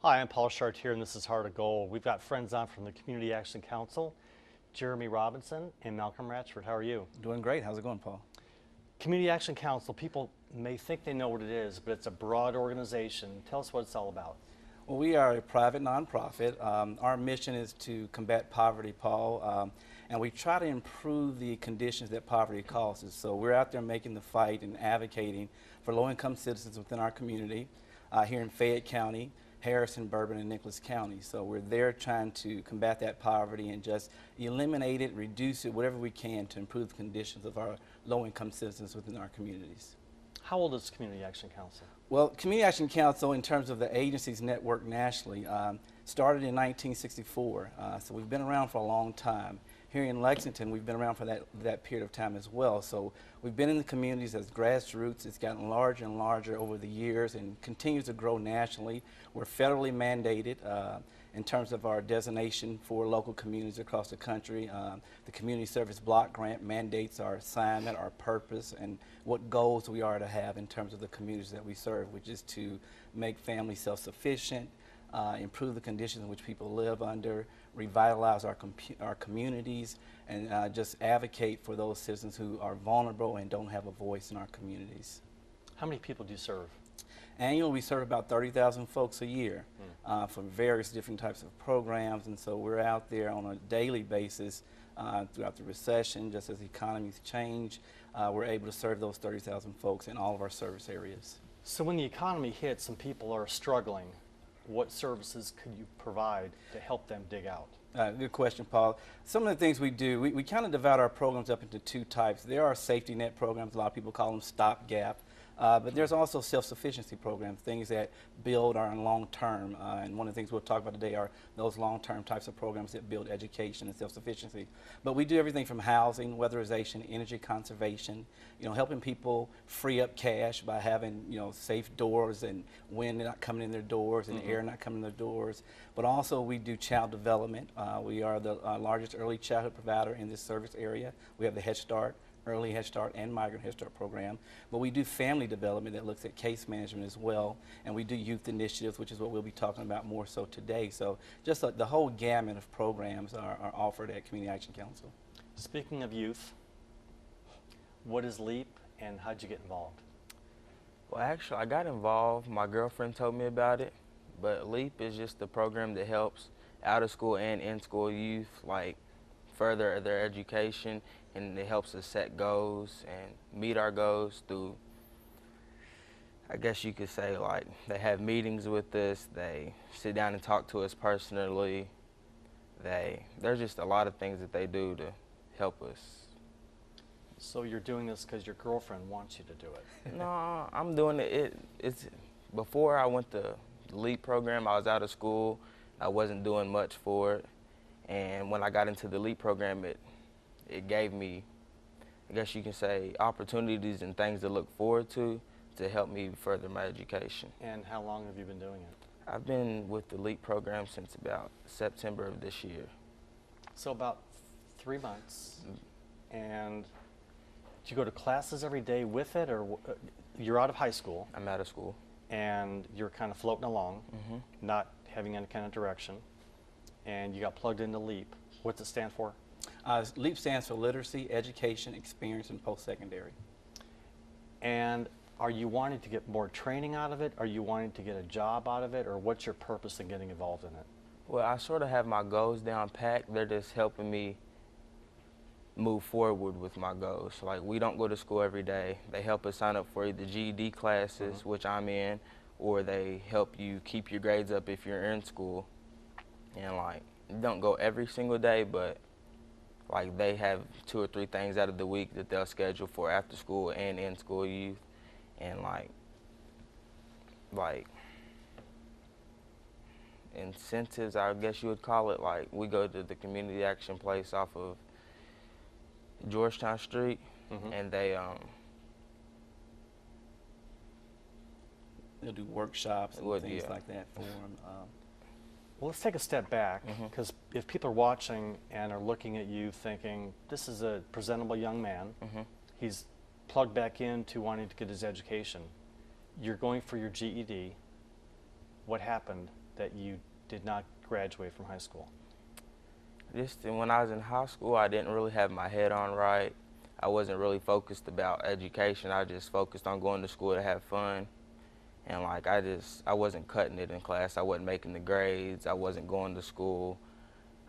Hi, I'm Paul Chartier, and this is Heart of Gold. We've got friends on from the Community Action Council, Jeremy Robinson and Malcolm Ratchford. How are you? Doing great. How's it going, Paul? Community Action Council, people may think they know what it is, but it's a broad organization. Tell us what it's all about. Well, we are a private nonprofit. Our mission is to combat poverty, Paul, and we try to improve the conditions that poverty causes. So we're out there making the fight and advocating for low-income citizens within our community here in Fayette County, Harrison, Bourbon, and Nicholas County. So we're there trying to combat that poverty and just eliminate it, reduce it, whatever we can to improve the conditions of our low-income citizens within our communities. How old is Community Action Council? Well, Community Action Council, in terms of the agencies network nationally, started in 1964. So we've been around for a long time. Here in Lexington, we've been around for that period of time as well. So we've been in the communities as grassroots. It's gotten larger and larger over the years and continues to grow nationally. We're federally mandated in terms of our designation for local communities across the country. The Community Service Block Grant mandates our assignment, our purpose, and what goals we are to have in terms of the communities that we serve, which is to make families self-sufficient, improve the conditions in which people live under, revitalize our communities, and just advocate for those citizens who are vulnerable and don't have a voice in our communities. How many people do you serve? Annually, we serve about 30,000 folks a year for various different types of programs, and so we're out there on a daily basis throughout the recession. Just as the economies change, we're able to serve those 30,000 folks in all of our service areas. So when the economy hits and people are struggling, what services could you provide to help them dig out? Good question, Paul. Some of the things we do, we kind of divide our programs up into two types. There are safety net programs, a lot of people call them stopgap. But there's also self-sufficiency programs, things that build our long-term. And one of the things we'll talk about today are those long-term types of programs that build education and self-sufficiency. But we do everything from housing, weatherization, energy conservation, helping people free up cash by having, safe doors and wind not coming in their doors and air not coming in their doors. But also we do child development. We are the largest early childhood provider in this service area. We have the Head Start, Early Head Start, and Migrant Head Start program. But we do family development that looks at case management as well, and we do youth initiatives, which is what we'll be talking about more so today. So just the whole gamut of programs are offered at Community Action Council. Speaking of youth, what is LEAP and how'd you get involved? Well, actually, I got involved. My girlfriend told me about it, but LEAP is just a program that helps out-of-school and in-school youth, further their education, and it helps us set goals and meet our goals through, I guess you could say, they have meetings with us, they sit down and talk to us personally. There's just a lot of things that they do to help us. So you're doing this because your girlfriend wants you to do it? No, I'm doing it. It's before I went to the LEAP program, I was out of school. I wasn't doing much for it. And when I got into the LEAP program, it gave me, I guess you can say, opportunities and things to look forward to help me further my education. And how long have you been doing it? I've been with the LEAP program since about September of this year. So about 3 months. And do you go to classes every day with it, or you're out of high school? I'm out of school. And you're kind of floating along, not having any kind of direction, and you got plugged into LEAP. What's it stand for? LEAP stands for Literacy, Education, Experience, and Post-Secondary. And are you wanting to get more training out of it? Are you wanting to get a job out of it? Or what's your purpose in getting involved in it? Well, I sort of have my goals down packed. They're just helping me move forward with my goals. We don't go to school every day. They help us sign up for either GED classes, which I'm in, or they help you keep your grades up if you're in school. And you don't go every single day, but they have 2 or 3 things out of the week that they'll schedule for after school and in school youth. And incentives, I guess you would call it. We go to the community action place off of Georgetown Street, and they'll do workshops and things like that for them. Well, let's take a step back, because if people are watching and are looking at you thinking, this is a presentable young man, he's plugged back into wanting to get his education, you're going for your GED, what happened that you did not graduate from high school? Just when I was in high school, I didn't really have my head on right. I wasn't really focused about education. I just focused on going to school to have fun. And like I wasn't cutting it in class. I wasn't making the grades. I wasn't going to school.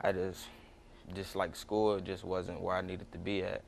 I just like school just wasn't where I needed to be at.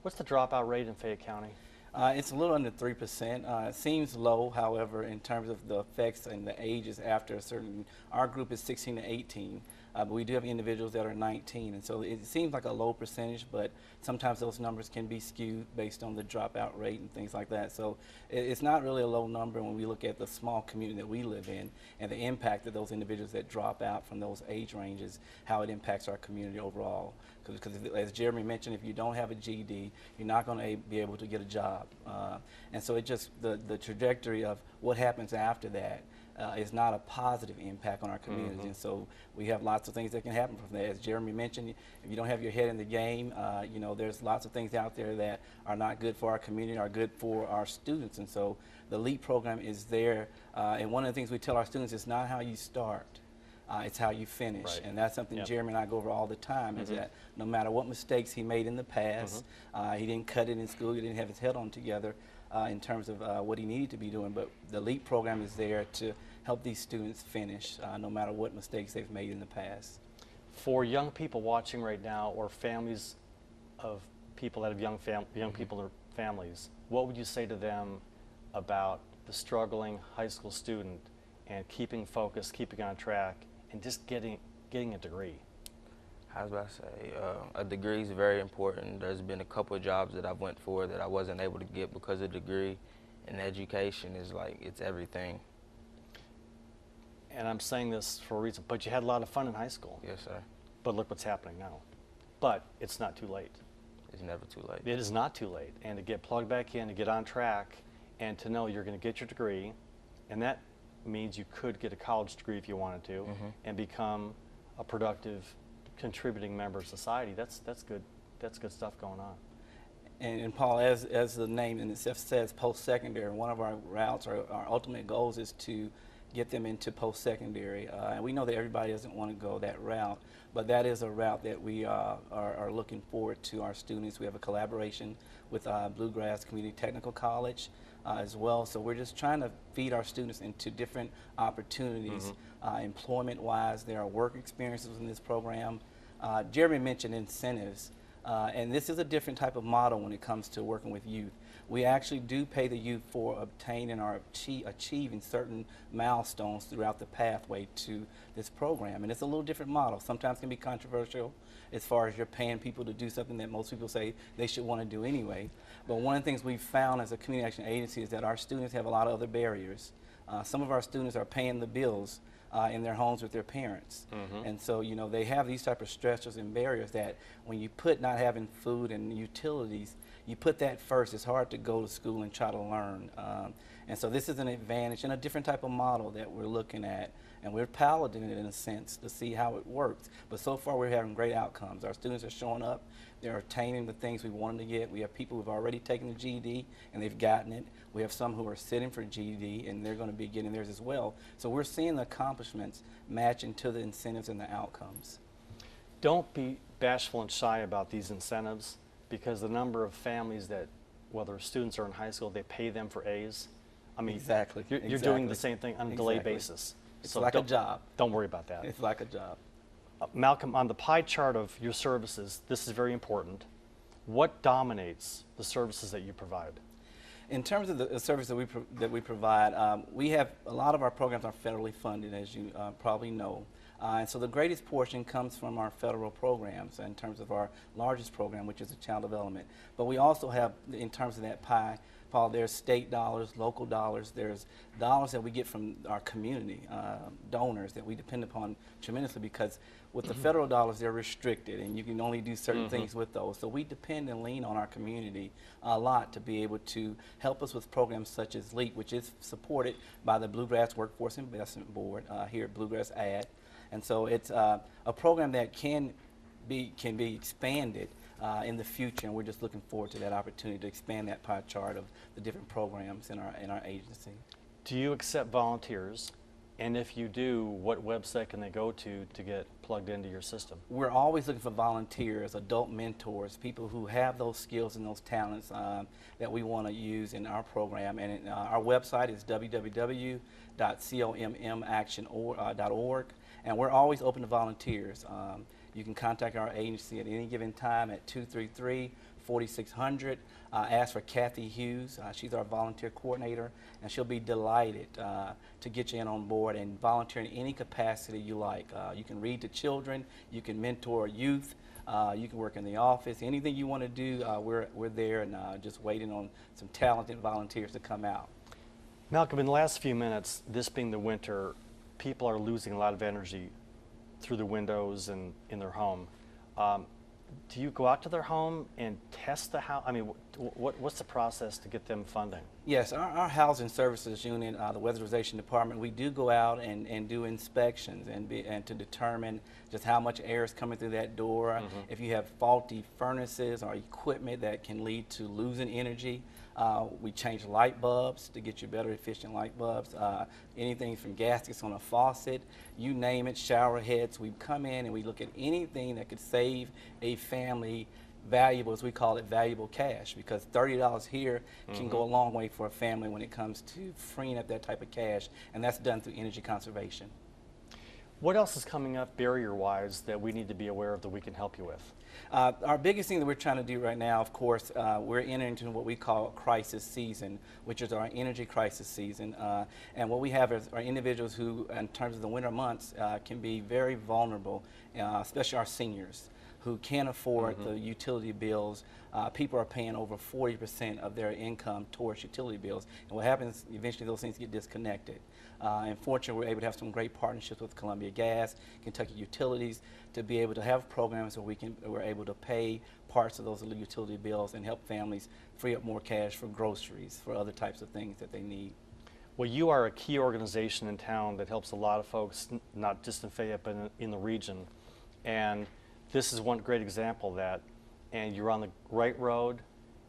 What's the dropout rate in Fayette County? It's a little under 3%. It seems low, however, in terms of the effects and the ages after a certain, our group is 16 to 18, but we do have individuals that are 19, and so it seems like a low percentage, but sometimes those numbers can be skewed based on the dropout rate and things like that. So it's not really a low number when we look at the small community that we live in and the impact of those individuals that drop out from those age ranges, how it impacts our community overall. Because as Jeremy mentioned, if you don't have a GED, you're not going to be able to get a job. And so it just, the trajectory of what happens after that is not a positive impact on our community. And so we have lots of things that can happen from that. As Jeremy mentioned, if you don't have your head in the game, you know, there's lots of things out there that are not good for our community, are good for our students. And so the LEAP program is there. And one of the things we tell our students is not how you start. It's how you finish. Right. And that's something Jeremy and I go over all the time, is that no matter what mistakes he made in the past, he didn't cut it in school, he didn't have his head on together in terms of what he needed to be doing, but the LEAP program is there to help these students finish no matter what mistakes they've made in the past. For young people watching right now, or families of people that have young people or families, what would you say to them about the struggling high school student and keeping focused, keeping on track, and just getting a degree? I was about to say, a degree is very important. There's been a couple of jobs that I've went for that I wasn't able to get because of degree, and education is like, it's everything. And I'm saying this for a reason, but you had a lot of fun in high school. Yes, sir. But look what's happening now. But it's not too late. It's never too late. It is not too late. And to get plugged back in, to get on track, and to know you're going to get your degree, and that means you could get a college degree if you wanted to, and become a productive, contributing member of society. That's good. That's good stuff going on. And Paul, as the name in itself says, post-secondary, one of our routes, our ultimate goals is to get them into post-secondary. And we know that everybody doesn't want to go that route, but that is a route that we are looking forward to our students. We have a collaboration with Bluegrass Community Technical College as well. So we're just trying to feed our students into different opportunities. Employment-wise, there are work experiences in this program. Jeremy mentioned incentives, and this is a different type of model when it comes to working with youth. We actually do pay the youth for obtaining or achieving certain milestones throughout the pathway to this program. And it's a little different model. Sometimes it can be controversial as far as you're paying people to do something that most people say they should want to do anyway. But one of the things we've found as a community action agency is that our students have a lot of other barriers. Some of our students are paying the bills in their homes with their parents. And so, you know, they have these type of stressors and barriers that when you put not having food and utilities, you put that first. It's hard to go to school and try to learn. And so this is an advantage and a different type of model that we're looking at. And we're piloting it in a sense to see how it works. But so far we're having great outcomes. Our students are showing up. They're attaining the things we want them to get. We have people who've already taken the GED and they've gotten it. We have some who are sitting for GED and they're going to be getting theirs as well. So we're seeing the accomplishments matching to the incentives and the outcomes. Don't be bashful and shy about these incentives, because the number of families that, whether students are in high school, they pay them for A's. I mean, Exactly. You're doing the same thing on a delayed basis. It's So like a don't- job. Don't worry about that. It's like a job. Malcolm, on the pie chart of your services, this is very important. What dominates the services that you provide? In terms of the service that we provide, we have a lot of our programs are federally funded, as you probably know. And so the greatest portion comes from our federal programs in terms of our largest program, which is the child development. But we also have, in terms of that pie, Paul, there's state dollars, local dollars, there's dollars that we get from our community, donors that we depend upon tremendously, because with the federal dollars, they're restricted and you can only do certain things with those. So we depend and lean on our community a lot to be able to help us with programs such as LEAP, which is supported by the Bluegrass Workforce Investment Board here at Bluegrass Ad. And so it's a program that can be expanded in the future, and we're just looking forward to that opportunity to expand that pie chart of the different programs in our agency. Do you accept volunteers? And if you do, what website can they go to get plugged into your system? We're always looking for volunteers, adult mentors, people who have those skills and those talents that we want to use in our program. And our website is www.commaction.org, and we're always open to volunteers. You can contact our agency at any given time at 233-4600. Ask for Kathy Hughes. She's our volunteer coordinator, and she'll be delighted to get you in on board and volunteer in any capacity you like. You can read to children, you can mentor youth, you can work in the office. Anything you want to do, we're there and just waiting on some talented volunteers to come out. Malcolm, in the last few minutes, this being the winter, people are losing a lot of energy through the windows and in their home. Do you go out to their home and test the house? I mean, what's the process to get them funding? Yes, our Housing Services Unit, the Weatherization Department, we do go out and do inspections and to determine just how much air is coming through that door. If you have faulty furnaces or equipment that can lead to losing energy. We change light bulbs to get you better efficient light bulbs. Anything from gaskets on a faucet, you name it, shower heads. We come in and we look at anything that could save a family valuable, as we call it, valuable cash, because $30 here can go a long way for a family when it comes to freeing up that type of cash, and that's done through energy conservation. What else is coming up barrier-wise that we need to be aware of that we can help you with? Our biggest thing that we're trying to do right now, of course, we're entering into what we call crisis season, which is our energy crisis season. And what we have are individuals who, in terms of the winter months, can be very vulnerable, especially our seniors who can't afford the utility bills. People are paying over 40% of their income towards utility bills. And what happens, eventually those things get disconnected. And fortunately, we're able to have some great partnerships with Columbia Gas, Kentucky Utilities, to be able to have programs where we're able to pay parts of those utility bills and help families free up more cash for groceries, for other types of things that they need. Well, you are a key organization in town that helps a lot of folks, not just in Fayette, but in the region. And this is one great example of that. And you're on the right road.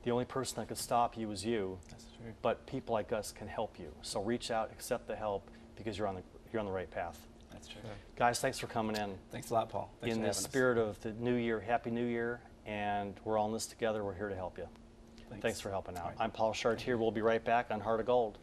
The only person that could stop you is you. That's true. But people like us can help you. So reach out, accept the help, because you're on the right path. That's true. Guys, thanks for coming in. Thanks a lot, Paul. Thanks In for the having us. spirit of the new year, Happy New Year, and we're all in this together. We're here to help you. Thanks for helping out. All right. I'm Paul Chartier. We'll be right back on Heart of Gold.